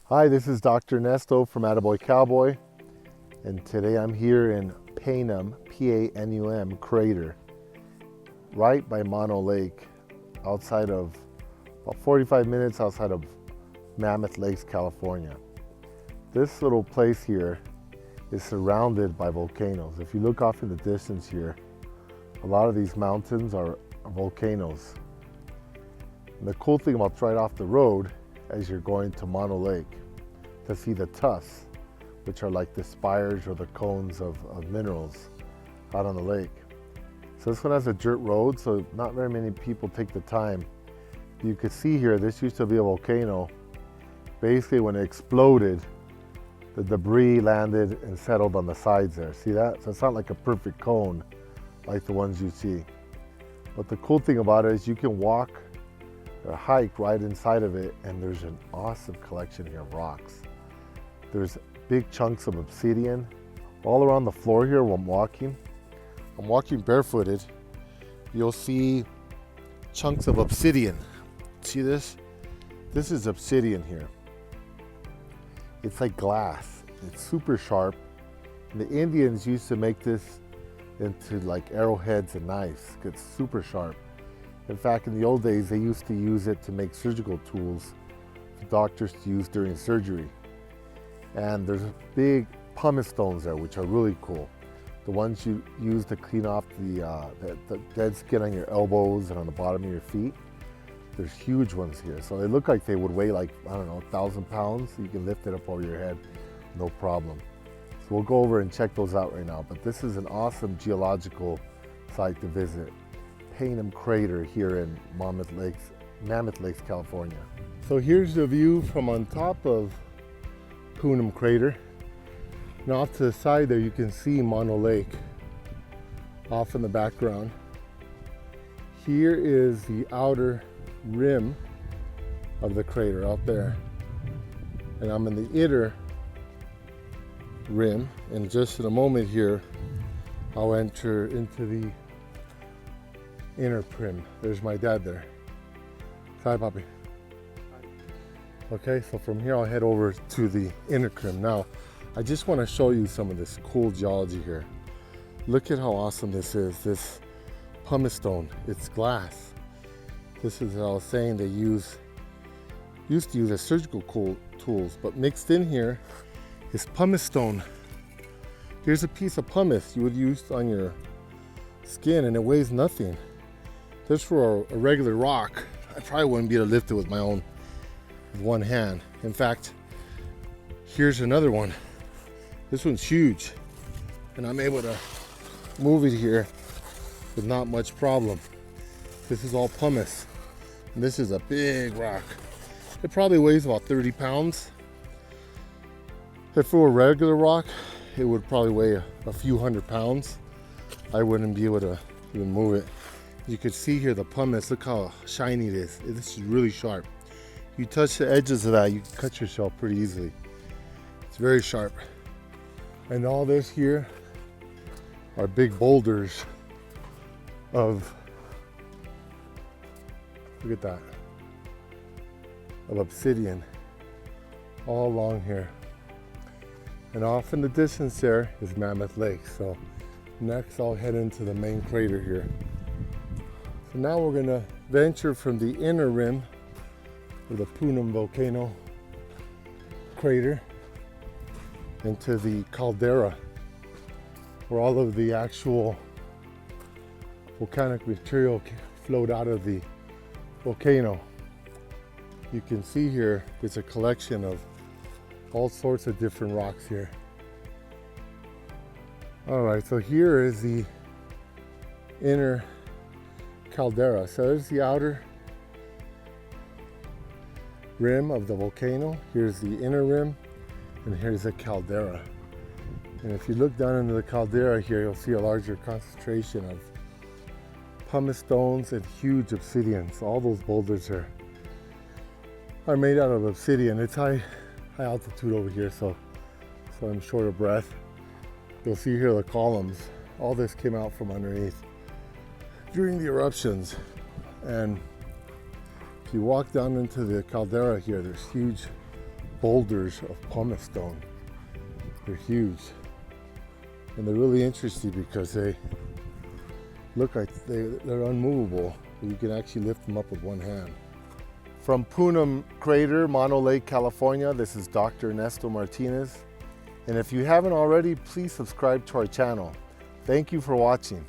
Hi, this is Dr. Ernesto from AttaBoyCowboy, and today I'm here in Panum, P-A-N-U-M Crater, right by Mono Lake, outside of, about 45 minutes outside of Mammoth Lakes, California. This little place here is surrounded by volcanoes. If you look off in the distance here, a lot of these mountains are volcanoes. And the cool thing about right off the road as you're going to Mono Lake to see the tuffs, which are like the spires or the cones of minerals out on the lake. So this one has a dirt road, so not very many people take the time. You could see here, this used to be a volcano. Basically when it exploded, the debris landed and settled on the sides there. See that? So it's not like a perfect cone like the ones you see. But the cool thing about it is you can walk or hike right inside of it, and there's an awesome collection here of rocks. There's big chunks of obsidian all around the floor here while I'm walking. I'm walking barefooted. You'll see chunks of obsidian. See this? This is obsidian here. It's like glass. It's super sharp. And the Indians used to make this into like arrowheads and knives. It's super sharp. In fact, in the old days, they used to use it to make surgical tools for doctors to use during surgery. And there's big pumice stones there, which are really cool. The ones you use to clean off the dead skin on your elbows and on the bottom of your feet. There's huge ones here. So they look like they would weigh like, I don't know, 1,000 pounds. You can lift it up over your head, no problem. So we'll go over and check those out right now. But this is an awesome geological site to visit. Panum Crater here in Mammoth Lakes, California. So here's the view from on top of Panum Crater. And off to the side there you can see Mono Lake off in the background. Here is the outer rim of the crater out there. And I'm in the inner rim, and just in a moment here I'll enter into the inner rim. There's my dad there. Hi, Poppy. Okay, so from here I'll head over to the inner rim. Now, I just want to show you some of this cool geology here. Look at how awesome this is. This pumice stone, it's glass. This is what I was saying they used to use as surgical tools, but mixed in here is pumice stone. Here's a piece of pumice you would use on your skin, and it weighs nothing. Just for a regular rock, I probably wouldn't be able to lift it with one hand. In fact, here's another one. This one's huge, and I'm able to move it here with not much problem. This is all pumice, and this is a big rock. It probably weighs about 30 pounds. If it were a regular rock, it would probably weigh a few hundred pounds. I wouldn't be able to even move it. You can see here the pumice, look how shiny it is. This is really sharp. You touch the edges of that, you can cut yourself pretty easily. It's very sharp. And all this here are big boulders of, look at that, of obsidian all along here. And off in the distance there is Mammoth Lake. So next I'll head into the main crater here. So now we're gonna venture from the inner rim of the Panum volcano crater into the caldera, where all of the actual volcanic material flowed out of the volcano. You can see here there's a collection of all sorts of different rocks here. All right, so here is the inner caldera. So there's the outer rim of the volcano. Here's the inner rim, and here's the caldera. And if you look down into the caldera here, you'll see a larger concentration of pumice stones and huge obsidian. So all those boulders are made out of obsidian. It's high altitude over here, so I'm short of breath. You'll see here the columns. All this came out from underneath during the eruptions. And if you walk down into the caldera here, there's huge boulders of pumice stone. They're huge. And they're really interesting because they look like they're unmovable. But you can actually lift them up with one hand. From Panum Crater, Mono Lake, California, this is Dr. Ernesto Martinez. And if you haven't already, please subscribe to our channel. Thank you for watching.